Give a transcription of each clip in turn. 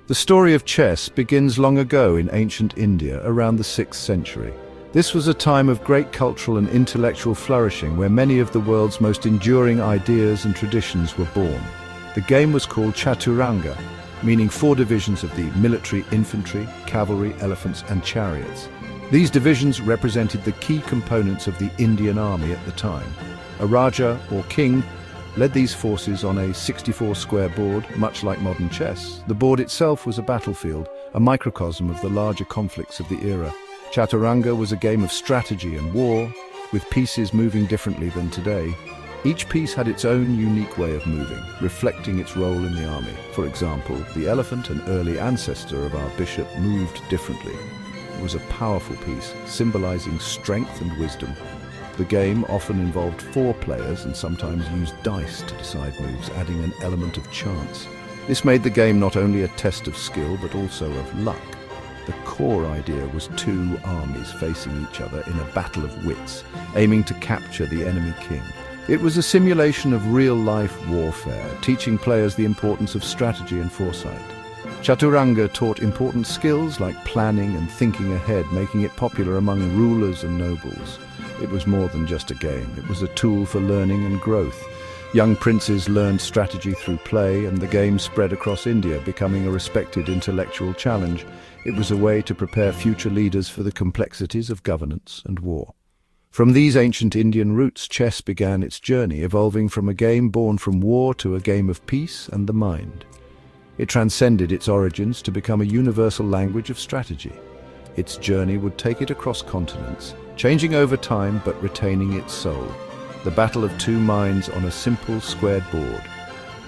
The story of chess begins long ago in ancient India, around the 6th century. This was a time of great cultural and intellectual flourishing where many of the world's most enduring ideas and traditions were born. The game was called Chaturanga, meaning 4 divisions of the military, infantry, cavalry, elephants and chariots. These divisions represented the key components of the Indian army at the time. A Raja or king led these forces on a 64-square board, much like modern chess. The board itself was a battlefield, a microcosm of the larger conflicts of the era. Chaturanga was a game of strategy and war, with pieces moving differently than today. Each piece had its own unique way of moving, reflecting its role in the army. For example, the elephant, an early ancestor of our bishop, moved differently. It was a powerful piece, symbolizing strength and wisdom. The game often involved 4 players and sometimes used dice to decide moves, adding an element of chance. This made the game not only a test of skill, but also of luck. The core idea was 2 armies facing each other in a battle of wits, aiming to capture the enemy king. It was a simulation of real-life warfare, teaching players the importance of strategy and foresight. Chaturanga taught important skills like planning and thinking ahead, making it popular among rulers and nobles. It was more than just a game. It was a tool for learning and growth. Young princes learned strategy through play, and the game spread across India, becoming a respected intellectual challenge. It was a way to prepare future leaders for the complexities of governance and war. From these ancient Indian roots, chess began its journey, evolving from a game born from war to a game of peace and the mind. It transcended its origins to become a universal language of strategy. Its journey would take it across continents, changing over time but retaining its soul. The battle of 2 minds on a simple squared board.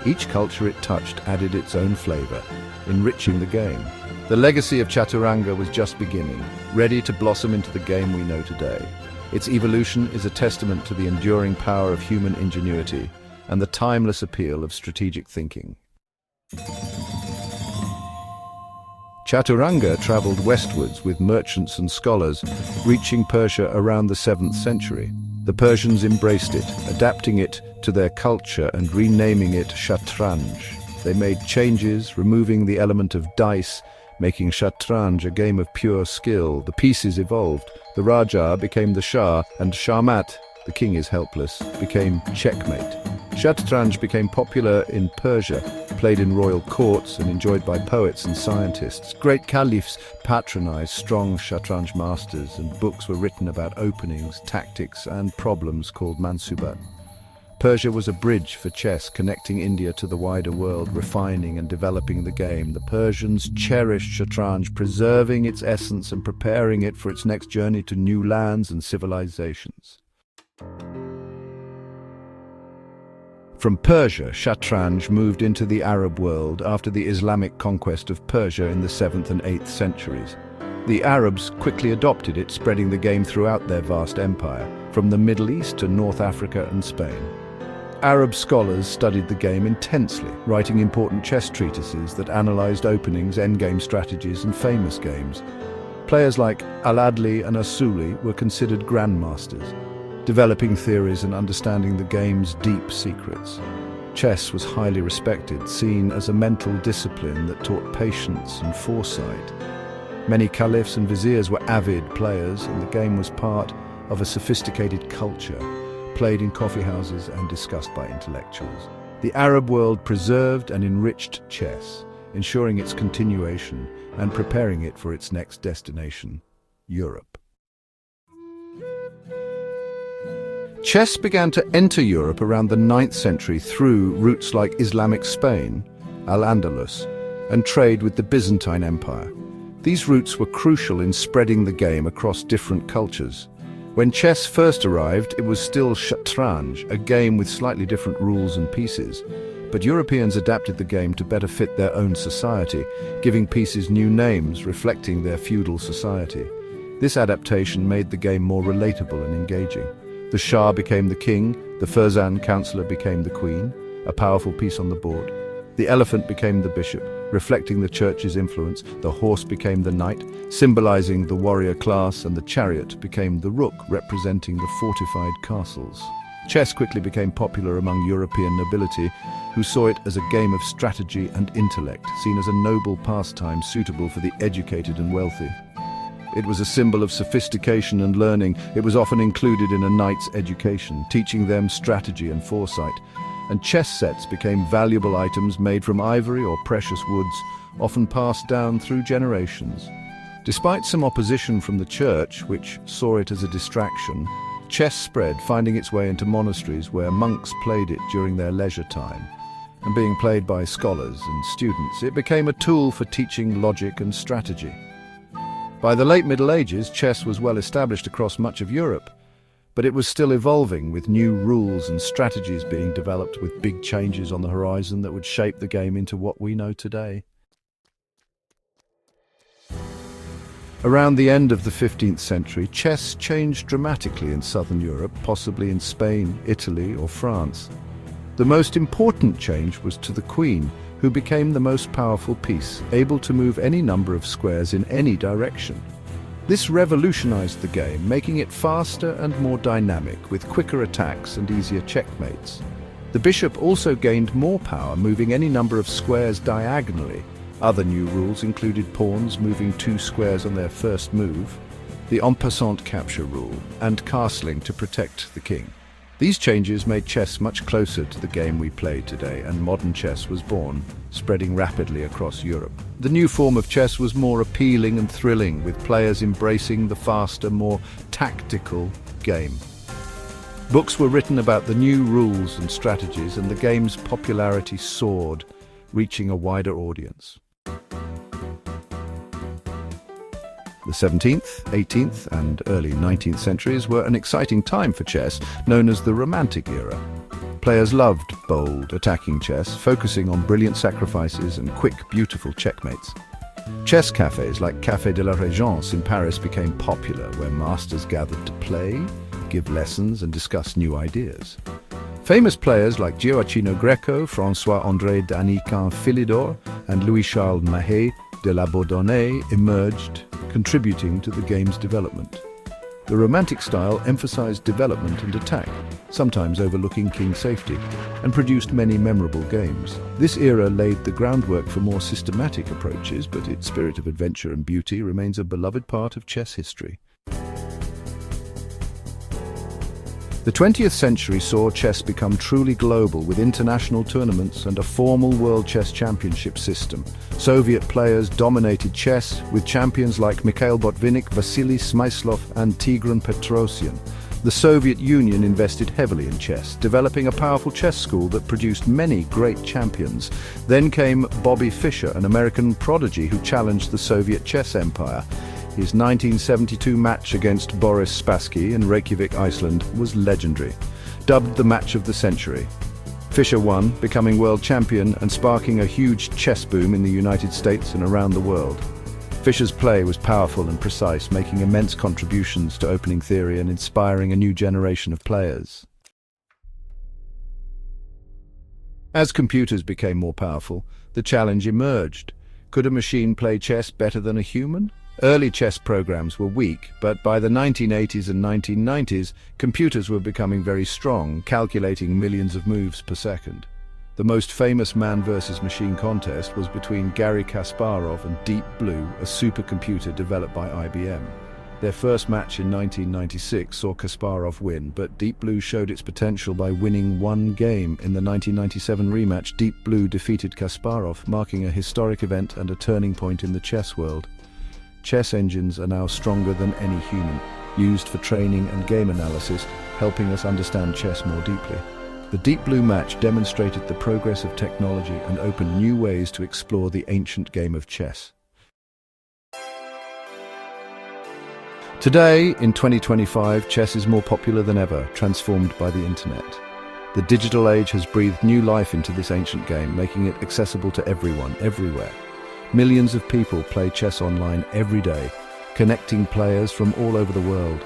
Each culture it touched added its own flavor, enriching the game. The legacy of Chaturanga was just beginning, ready to blossom into the game we know today. Its evolution is a testament to the enduring power of human ingenuity and the timeless appeal of strategic thinking. Chaturanga traveled westwards with merchants and scholars, reaching Persia around the 7th century. The Persians embraced it, adapting it to their culture and renaming it Shatranj. They made changes, removing the element of dice, making Shatranj a game of pure skill. The pieces evolved. The Raja became the Shah, and Shahmat, the king is helpless, became checkmate. Shatranj became popular in Persia, played in royal courts and enjoyed by poets and scientists. Great caliphs patronized strong Shatranj masters, and books were written about openings, tactics and problems called Mansubat. Persia was a bridge for chess, connecting India to the wider world, refining and developing the game. The Persians cherished Shatranj, preserving its essence and preparing it for its next journey to new lands and civilizations. From Persia, Shatranj moved into the Arab world after the Islamic conquest of Persia in the 7th and 8th centuries. The Arabs quickly adopted it, spreading the game throughout their vast empire, from the Middle East to North Africa and Spain. Arab scholars studied the game intensely, writing important chess treatises that analyzed openings, endgame strategies, and famous games. Players like Al-Adli and Asuli were considered grandmasters, developing theories and understanding the game's deep secrets. Chess was highly respected, seen as a mental discipline that taught patience and foresight. Many caliphs and viziers were avid players, and the game was part of a sophisticated culture, played in coffee houses and discussed by intellectuals. The Arab world preserved and enriched chess, ensuring its continuation and preparing it for its next destination, Europe. Chess began to enter Europe around the 9th century through routes like Islamic Spain, Al-Andalus, and trade with the Byzantine Empire. These routes were crucial in spreading the game across different cultures. When chess first arrived, it was still Shatranj, a game with slightly different rules and pieces. But Europeans adapted the game to better fit their own society, giving pieces new names reflecting their feudal society. This adaptation made the game more relatable and engaging. The Shah became the king, the Ferzan counselor became the queen, a powerful piece on the board. The elephant became the bishop, reflecting the church's influence. The horse became the knight, symbolizing the warrior class, and the chariot became the rook, representing the fortified castles. Chess quickly became popular among European nobility, who saw it as a game of strategy and intellect, seen as a noble pastime suitable for the educated and wealthy. It was a symbol of sophistication and learning. It was often included in a knight's education, teaching them strategy and foresight. And chess sets became valuable items made from ivory or precious woods, often passed down through generations. Despite some opposition from the church, which saw it as a distraction, chess spread, finding its way into monasteries where monks played it during their leisure time. And being played by scholars and students, it became a tool for teaching logic and strategy. By the late Middle Ages, chess was well established across much of Europe, but it was still evolving, with new rules and strategies being developed, with big changes on the horizon that would shape the game into what we know today. Around the end of the 15th century, chess changed dramatically in southern Europe, possibly in Spain, Italy, or France. The most important change was to the queen, who became the most powerful piece, able to move any number of squares in any direction. This revolutionized the game, making it faster and more dynamic, with quicker attacks and easier checkmates. The bishop also gained more power, moving any number of squares diagonally. Other new rules included pawns moving 2 squares on their first move, the en passant capture rule, and castling to protect the king. These changes made chess much closer to the game we play today, and modern chess was born, spreading rapidly across Europe. The new form of chess was more appealing and thrilling, with players embracing the faster, more tactical game. Books were written about the new rules and strategies, and the game's popularity soared, reaching a wider audience. The 17th, 18th, and early 19th centuries were an exciting time for chess, known as the Romantic era. Players loved bold, attacking chess, focusing on brilliant sacrifices and quick, beautiful checkmates. Chess cafes like Café de la Régence in Paris became popular, where masters gathered to play, give lessons, and discuss new ideas. Famous players like Gioacchino Greco, François-André Daniquin-Philidor, and Louis-Charles Mahet de la Bourdonnais emerged, contributing to the game's development. The Romantic style emphasized development and attack, sometimes overlooking king's safety, and produced many memorable games. This era laid the groundwork for more systematic approaches, but its spirit of adventure and beauty remains a beloved part of chess history. The 20th century saw chess become truly global, with international tournaments and a formal World Chess Championship system. Soviet players dominated chess, with champions like Mikhail Botvinnik, Vasily Smyslov, and Tigran Petrosyan. The Soviet Union invested heavily in chess, developing a powerful chess school that produced many great champions. Then came Bobby Fischer, an American prodigy who challenged the Soviet chess empire. His 1972 match against Boris Spassky in Reykjavik, Iceland, was legendary, dubbed the match of the century. Fischer won, becoming world champion and sparking a huge chess boom in the United States and around the world. Fischer's play was powerful and precise, making immense contributions to opening theory and inspiring a new generation of players. As computers became more powerful, the challenge emerged. Could a machine play chess better than a human? Early chess programs were weak, but by the 1980s and 1990s, computers were becoming very strong, calculating millions of moves per second. The most famous man versus machine contest was between Garry Kasparov and Deep Blue, a supercomputer developed by IBM. Their first match in 1996 saw Kasparov win, but Deep Blue showed its potential by winning one game. In the 1997 rematch, Deep Blue defeated Kasparov, marking a historic event and a turning point in the chess world. Chess engines are now stronger than any human, used for training and game analysis, helping us understand chess more deeply. The Deep Blue match demonstrated the progress of technology and opened new ways to explore the ancient game of chess. Today, in 2025, chess is more popular than ever, transformed by the internet. The digital age has breathed new life into this ancient game, making it accessible to everyone, everywhere. Millions of people play chess online every day, connecting players from all over the world.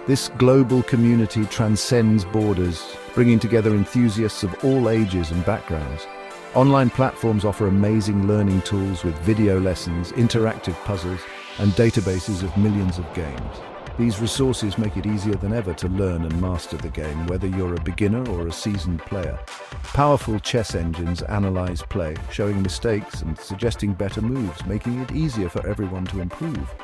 This global community transcends borders, bringing together enthusiasts of all ages and backgrounds. Online platforms offer amazing learning tools with video lessons, interactive puzzles, and databases of millions of games. These resources make it easier than ever to learn and master the game, whether you're a beginner or a seasoned player. Powerful chess engines analyze play, showing mistakes and suggesting better moves, making it easier for everyone to improve.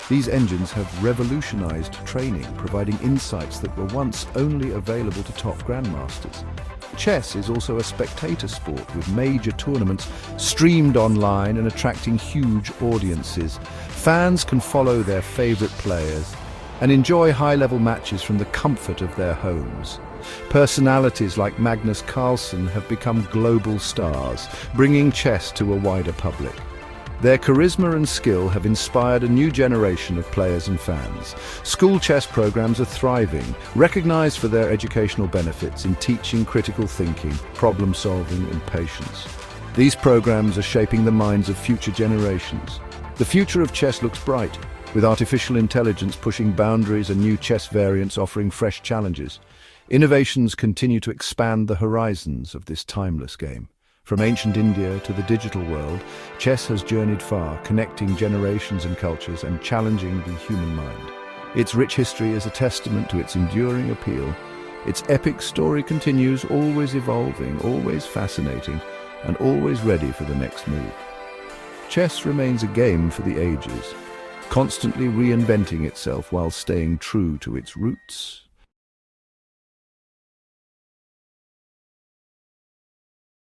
These engines have revolutionized training, providing insights that were once only available to top grandmasters. Chess is also a spectator sport, with major tournaments streamed online and attracting huge audiences. Fans can follow their favorite players and enjoy high-level matches from the comfort of their homes. Personalities like Magnus Carlsen have become global stars, bringing chess to a wider public. Their charisma and skill have inspired a new generation of players and fans. School chess programs are thriving, recognized for their educational benefits in teaching critical thinking, problem solving, and patience. These programs are shaping the minds of future generations. The future of chess looks bright, with artificial intelligence pushing boundaries and new chess variants offering fresh challenges. Innovations continue to expand the horizons of this timeless game. From ancient India to the digital world, chess has journeyed far, connecting generations and cultures and challenging the human mind. Its rich history is a testament to its enduring appeal. Its epic story continues, always evolving, always fascinating, and always ready for the next move. Chess remains a game for the ages, constantly reinventing itself while staying true to its roots.